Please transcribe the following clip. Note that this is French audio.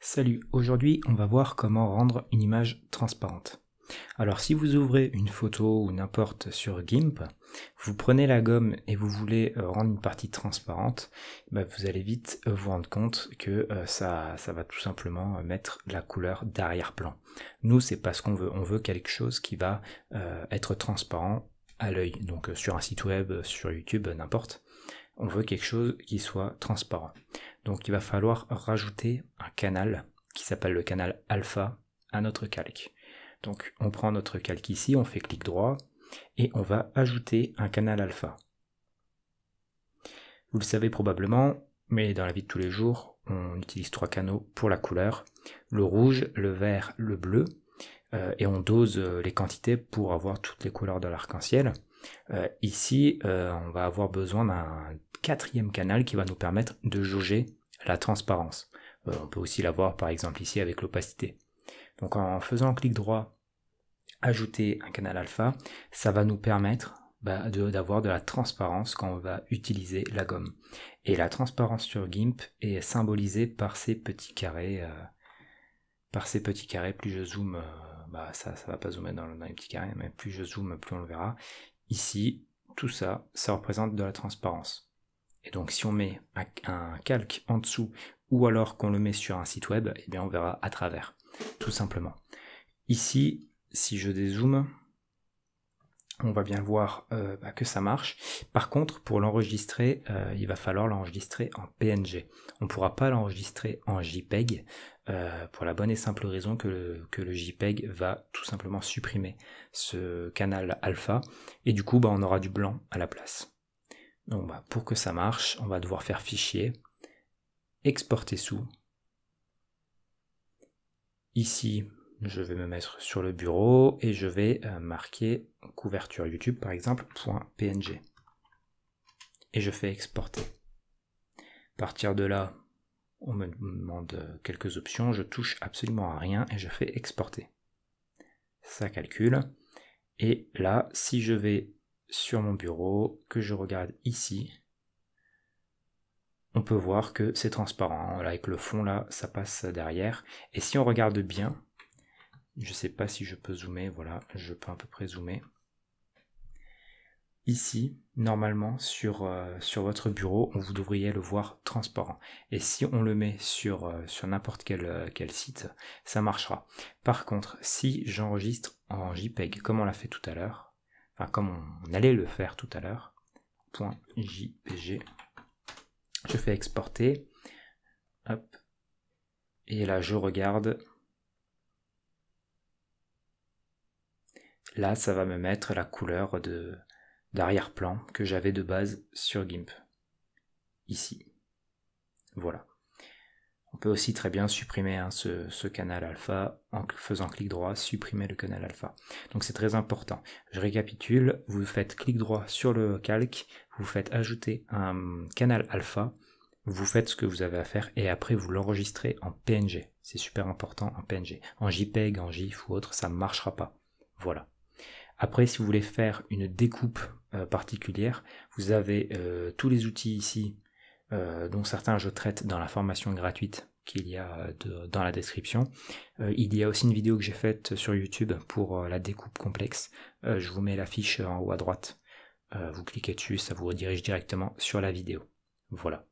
Salut, aujourd'hui on va voir comment rendre une image transparente. Alors si vous ouvrez une photo ou n'importe sur GIMP, vous prenez la gomme et vous voulez rendre une partie transparente, vous allez vite vous rendre compte que ça va tout simplement mettre la couleur d'arrière-plan. Nous c'est pas ce qu'on veut, on veut quelque chose qui va être transparent à l'œil, donc sur un site web, sur YouTube, n'importe. On veut quelque chose qui soit transparent. Donc il va falloir rajouter un canal qui s'appelle le canal alpha à notre calque. Donc on prend notre calque ici, on fait clic droit et on va ajouter un canal alpha. Vous le savez probablement, mais dans la vie de tous les jours, on utilise trois canaux pour la couleur, le rouge, le vert, le bleu, et on dose les quantités pour avoir toutes les couleurs de l'arc-en-ciel. Ici, on va avoir besoin d'un quatrième canal qui va nous permettre de jauger la transparence. On peut aussi l'avoir par exemple ici avec l'opacité. Donc en faisant clic droit, ajouter un canal alpha, ça va nous permettre d'avoir de la transparence quand on va utiliser la gomme. Et la transparence sur GIMP est symbolisée par ces petits carrés. Plus je zoome, ça va pas zoomer dans les petits carrés, mais plus je zoome, plus on le verra. Ici, tout ça, ça représente de la transparence. Et donc si on met un calque en dessous, ou alors qu'on le met sur un site web, eh bien on verra à travers, tout simplement. Ici, si je dézoome, on va bien voir que ça marche. Par contre, pour l'enregistrer, il va falloir l'enregistrer en PNG. On ne pourra pas l'enregistrer en JPEG, pour la bonne et simple raison que le JPEG va tout simplement supprimer ce canal alpha, et du coup on aura du blanc à la place. Donc pour que ça marche, on va devoir faire fichier, exporter sous. Ici, je vais me mettre sur le bureau et je vais marquer couverture YouTube par exemple, .png. Et je fais exporter. À partir de là, on me demande quelques options, je touche absolument à rien et je fais exporter. Ça calcule. Et là, si je vais sur mon bureau, que je regarde ici, on peut voir que c'est transparent. Avec le fond là, ça passe derrière. Et si on regarde bien, je ne sais pas si je peux zoomer, voilà, je peux à peu près zoomer. Ici, normalement, sur votre bureau, vous devriez le voir transparent. Et si on le met sur n'importe quel site, ça marchera. Par contre, si j'enregistre en JPEG, comme on l'a fait tout à l'heure, enfin comme on allait le faire tout à l'heure, .jpg, je fais exporter, hop, et là je regarde. Là, ça va me mettre la couleur d'arrière-plan que j'avais de base sur GIMP. Ici. Voilà. On peut aussi très bien supprimer ce canal alpha en faisant clic droit, supprimer le canal alpha. Donc c'est très important. Je récapitule, vous faites clic droit sur le calque, vous faites ajouter un canal alpha, vous faites ce que vous avez à faire et après vous l'enregistrez en PNG. C'est super important en PNG. En JPEG, en GIF ou autre, ça ne marchera pas. Voilà. Après, si vous voulez faire une découpe particulière, vous avez tous les outils ici, dont certains je traite dans la formation gratuite qu'il y a dans la description. Il y a aussi une vidéo que j'ai faite sur YouTube pour la découpe complexe. Je vous mets la fiche en haut à droite. Vous cliquez dessus, ça vous redirige directement sur la vidéo. Voilà.